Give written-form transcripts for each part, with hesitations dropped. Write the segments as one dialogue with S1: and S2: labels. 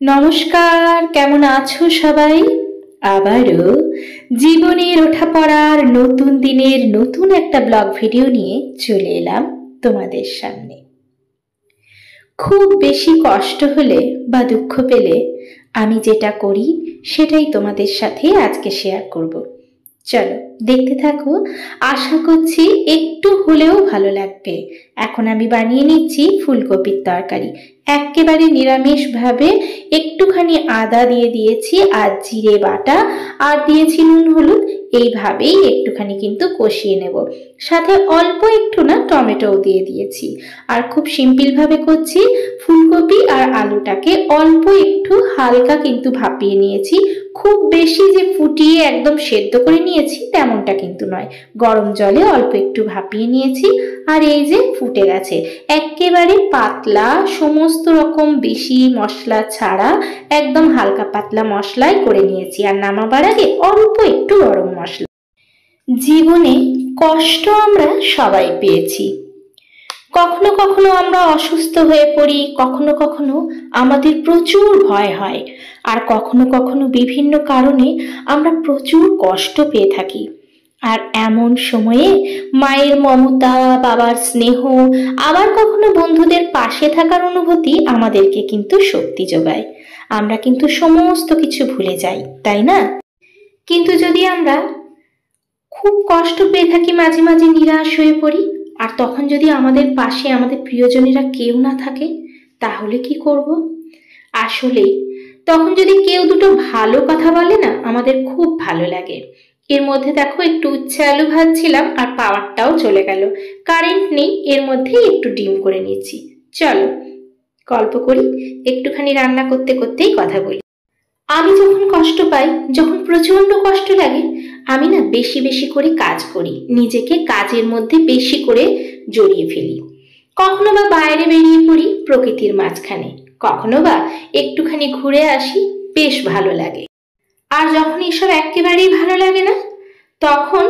S1: নমস্কার, কেমন আছো সবাই? আবারও জীবনের ওঠাপড়ার নতুন দিনের নতুন একটা ব্লগ ভিডিও নিয়ে চলে এলাম তোমাদের সামনে। খুব বেশি কষ্ট হলে বা দুঃখ পেলে আমি যেটা করি সেটাই তোমাদের সাথে আজকে শেয়ার করব। চলো দেখতে থাকো, আশা করছি একটু হলেও ভালো লাগবে। এখন আমি বানিয়ে নিচ্ছি ফুলকপির তরকারি, একেবারে নিরামিষভাবে। একটুখানি আদা দিয়ে দিয়েছি আর জিরে বাটা, আর দিয়েছি নুন হলুদ। এইভাবেই একটুখানি কিন্তু কষিয়ে নেব, সাথে অল্প একটু না টমেটোও দিয়ে দিয়েছি। আর খুব সিম্পলভাবে করছি। ফুলকপি আর আলুটাকে অল্প একটু হালকা কিন্তু ভাপিয়ে নিয়েছি, খুব বেশি যে ফুটিয়ে একদম সেদ্ধ করে নিয়েছি তেমনটা কিন্তু নয়। গরম জলে অল্প একটু ভাপিয়ে নিয়েছি, আর এই যে ফুটে গেছে। একেবারে পাতলা, সমস্ত রকম বেশি মশলা ছাড়া একদম হালকা পাতলা মশলাই করে নিয়েছি। আর নামাবার আগে অল্প একটু গরম মশলা। জীবনে কষ্ট আমরা সবাই পেয়েছি। কখনো কখনো আমরা অসুস্থ হয়ে পড়ি, কখনো কখনো আমাদের প্রচুর ভয় হয়, আর কখনো কখনো বিভিন্ন কারণে আমরা প্রচুর কষ্ট পেয়ে থাকি। আর এমন সময়ে মায়ের মমতা, বাবার স্নেহ, আবার কখনো বন্ধুদের পাশে থাকার অনুভূতি আমাদেরকে কিন্তু শক্তি যোগায়। আমরা কিন্তু সমস্ত কিছু ভুলে যাই, তাই না? কিন্তু যদি আমরা খুব কষ্ট পেয়ে থাকি, মাঝে মাঝে নিরাশ হয়ে পড়ি, আর তখন যদি আমাদের পাশে আমাদের প্রিয়জনেরা কেউ না থাকে, তাহলে কি করব? আসলে তখন যদি কেউ দুটো ভালো কথা বলে না, আমাদের খুব ভালো লাগে। এর মধ্যে দেখো একটু উচ্ছে আলু ভাজছিলাম, আর পাওয়ারটাও চলে গেল, কারেন্ট নেই। এর মধ্যে একটু ডিম করে নিচ্ছি। চলো গল্প করি, একটুখানি রান্না করতে করতেই কথা বলি। আমি যখন কষ্ট পাই, যখন প্রচন্ড কষ্ট লাগে, আমি না বেশি বেশি করে কাজ করি, নিজেকে কাজের মধ্যে বেশি করে জড়িয়ে ফেলি। কখনো বা বাইরে বেরিয়ে পড়ি প্রকৃতির মাঝখানে, কখনো বা একটুখানি ঘুরে আসি, বেশ ভালো লাগে। আর যখন এসব একেবারেই ভালো লাগে না, তখন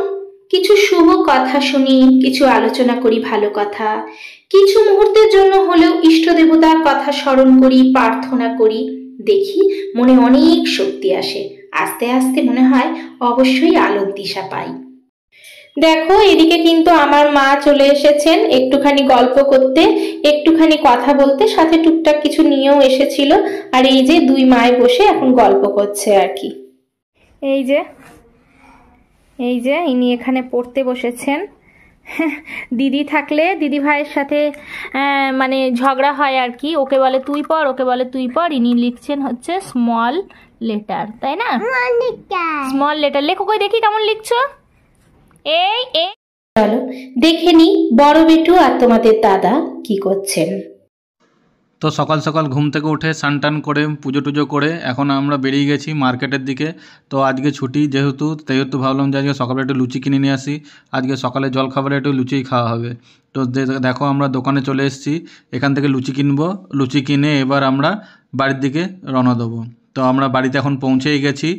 S1: কিছু শুভ কথা শুনি, কিছু আলোচনা করি ভালো কথা, কিছু মুহূর্তের জন্য হলেও ইষ্ট দেবতার কথা স্মরণ করি, প্রার্থনা করি। দেখি মনে অনেক শক্তি আসে, আস্তে আস্তে মনে হয় অবশ্যই আলোর দিশা পাই। দেখো এদিকে কিন্তু আমার মা চলে এসেছেন একটুখানি গল্প করতে, একটুখানি কথা বলতে, সাথে টুকটাক কিছু নিয়েও এসেছিল। আর এই যে দুই মায় বসে এখন গল্প করছে আর কি। এই যে ইনি এখানে পড়তে বসেছেন। দিদি থাকলে দিদি ভাইয়ের সাথে মানে ঝগড়া হয় আর কি, ওকে বলে তুই পড়, ওকে বলে তুই পড়। ইনি লিখছেন হচ্ছে স্মল লেটার, তাই না? স্মল লেটার লেখো, কই দেখি কেমন লিখছো। চলো দেখে নি বড় বেটু আর তোমাদের দাদা কি করছেন।
S2: তো সকাল সকাল ঘুম থেকে উঠে স্নান টান করে পুজো টুজো করে এখন আমরা বেরিয়ে গেছি মার্কেটের দিকে। তো আজকে ছুটি যেহেতু ভাবলাম যে আজকে সকালে একটু লুচি কিনে নিয়ে আসি। আজকে সকালে জলখাবারে একটু লুচিই খাওয়া হবে। তো দেখো আমরা দোকানে চলে এসেছি, এখান থেকে লুচি কিনবো। লুচি কিনে এবার আমরা বাড়ির দিকে রওনা দেবো। তো আমরা বাড়িতে এখন পৌঁছেই গেছি।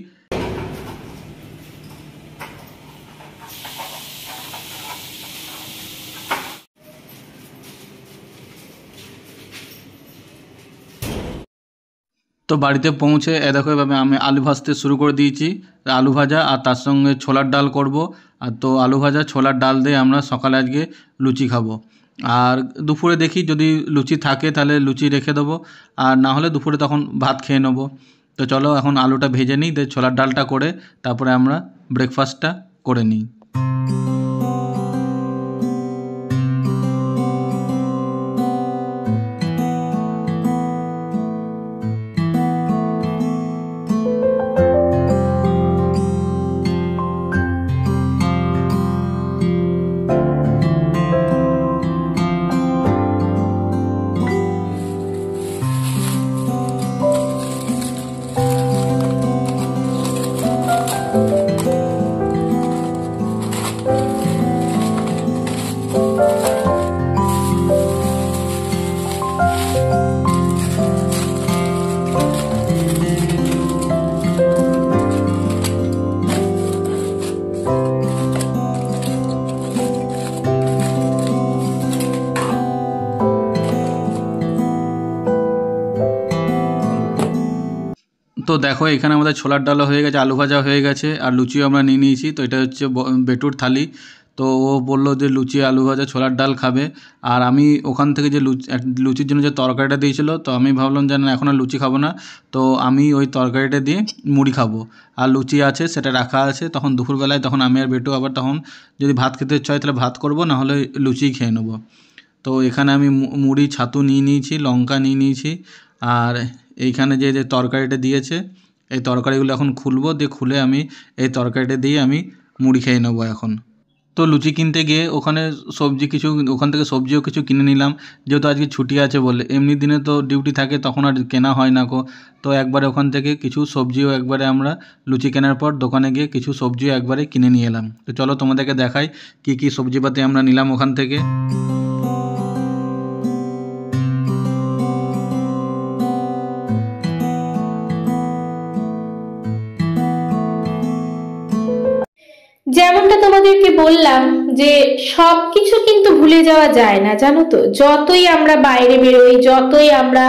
S2: তো বাড়িতে পৌঁছে দেখো এভাবে আমি আলু ভাজতে শুরু করে দিয়েছি। আলু ভাজা আর তার সঙ্গে ছোলার ডাল করব। আর তো আলু ভাজা ছোলার ডাল দিয়ে আমরা সকালে আজকে লুচি খাবো। আর দুপুরে দেখি যদি লুচি থাকে তাহলে লুচি রেখে দেবো, আর না হলে দুপুরে তখন ভাত খেয়ে নেবো। তো চলো এখন আলুটা ভেজে নিই, দিয়ে ছোলার ডালটা করে তারপরে আমরা ব্রেকফাস্টটা করে নিই। তো দেখো এখানে আমাদের ছোলার ডালও হয়ে গেছে, আলু ভাজা হয়ে গেছে, আর লুচিও আমরা নিয়ে নিয়েছি। তো এটা হচ্ছে বেটুর থালি। তো ও বললো যে লুচি, আলু ভাজা, ছোলার ডাল খাবে। আর আমি ওখান থেকে যে লুচির জন্য যে তরকারিটা দিয়েছিলো, তো আমি ভাবলাম যে না, এখন আর লুচি খাবো না, তো আমি ওই তরকারিটা দিয়ে মুড়ি খাবো। আর লুচি আছে, সেটা রাখা আছে। তখন দুপুরবেলায় তখন আমি আর বেটু আবার তখন যদি ভাত খেতে ইচ্ছা হয় তাহলে ভাত করবো, নাহলে লুচিই খেয়ে নেবো। তো এখানে আমি মুড়ি, ছাতু নিয়ে নিয়েছি, লঙ্কা নিয়ে নিয়েছি। আর এইখানে যে যে তরকারিটা দিয়েছে, এই তরকারিগুলো এখন খুলবো, দিয়ে খুলে আমি এই তরকারিটা দিয়ে আমি মুড়ি খেয়ে নেবো এখন। তো লুচি কিনতে গিয়ে ওখানে ওখান থেকে সবজিও কিছু কিনে নিলাম, যেহেতু আজকে ছুটি আছে বলে। এমনি দিনে তো ডিউটি থাকে, তখন আর কেনা হয় না গো। তো একবারে ওখান থেকে কিছু সবজিও একবারে আমরা লুচি কেনার পর দোকানে গিয়ে কিছু সবজিও একবারে কিনে নিয়ে এলাম। তো চলো তোমাদেরকে দেখাই কী কী সবজিপাতি আমরা নিলাম ওখান থেকে।
S1: যেমনটা তোমাদেরকে বললাম যে সবকিছু কিন্তু ভুলে যাওয়া যায় না, জানো তো। যতই আমরা বাইরে বেরোই, যতই আমরা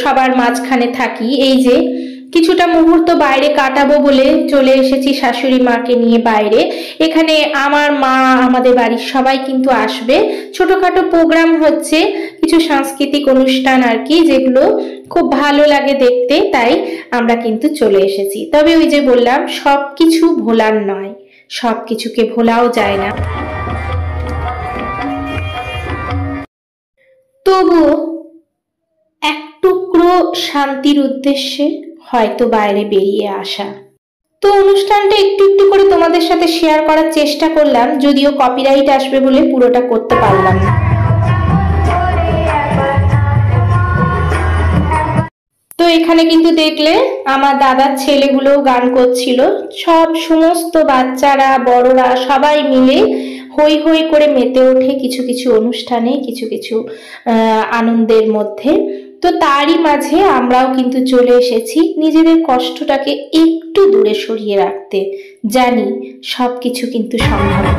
S1: সবার মাঝখানে থাকি, এই যে কিছুটা মুহূর্ত বাইরে কাটাবো বলে চলে এসেছি শাশুড়ি মাকে নিয়ে বাইরে। এখানে আমার মা, আমাদের বাড়ির সবাই কিন্তু আসবে। ছোটখাটো প্রোগ্রাম হচ্ছে, কিছু সাংস্কৃতিক অনুষ্ঠান আর কি, যেগুলো খুব ভালো লাগে দেখতে, তাই আমরা কিন্তু চলে এসেছি। তবে ওই যে বললাম, সবকিছু ভোলার নয়, সবকিছুকে ভোলাও যায় না। তবুও এক টুকরো শান্তির উদ্দেশ্যে হয়তো বাইরে বেরিয়ে আসা। তো অনুষ্ঠানটা একটু একটু করে তোমাদের সাথে শেয়ার করার চেষ্টা করলাম, যদিও কপিরাইট আসবে বলে পুরোটা করতে পারলাম না। তো এখানে কিন্তু দেখলে আমার দাদার ছেলেগুলোও গান করছিল। সমস্ত বাচ্চারা, বড়রা সবাই মিলে হই হই করে মেতে ওঠে কিছু কিছু অনুষ্ঠানে, কিছু কিছু আনন্দের মধ্যে। তো তারই মাঝে আমরাও কিন্তু চলে এসেছি নিজেদের কষ্টটাকে একটু দূরে সরিয়ে রাখতে। জানি সবকিছু কিন্তু সম্ভব না।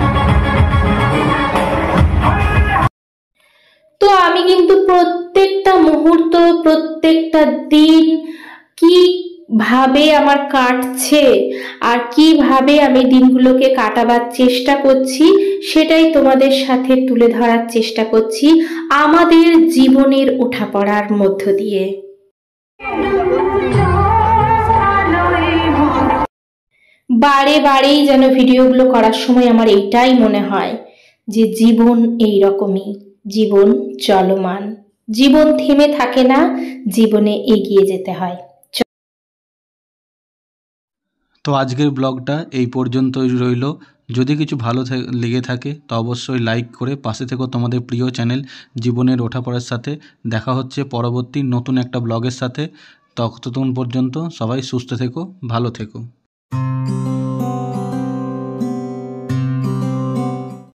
S1: তো আমি কিন্তু প্রত্যেকটা মুহূর্ত, প্রত্যেকটা দিন কিভাবে আমার কাটছে আর কিভাবে আমি দিনগুলোকে কাটাবার চেষ্টা করছি, সেটাই তোমাদের সাথে তুলে ধরার চেষ্টা করছি আমাদের জীবনের ওঠাপড়ার মধ্য দিয়ে। বারে বারেই যেন ভিডিওগুলো করার সময় আমার এইটাই মনে হয় যে জীবন এইরকমই, জীবন চলমান, জীবন থেমে থাকে না, জীবনে এগিয়ে যেতে হয়।
S2: তো আজকের ব্লগটা এই পর্যন্তই রইল। যদি কিছু ভালো লেগে থাকে তো অবশ্যই লাইক করে পাশে থেকো তোমাদের প্রিয় চ্যানেল জীবনের ওঠাপড়ার সাথে। দেখা হচ্ছে পরবর্তী নতুন একটা ব্লগের সাথে। ততক্ষণ পর্যন্ত সবাই সুস্থ থেকো, ভালো থেকো।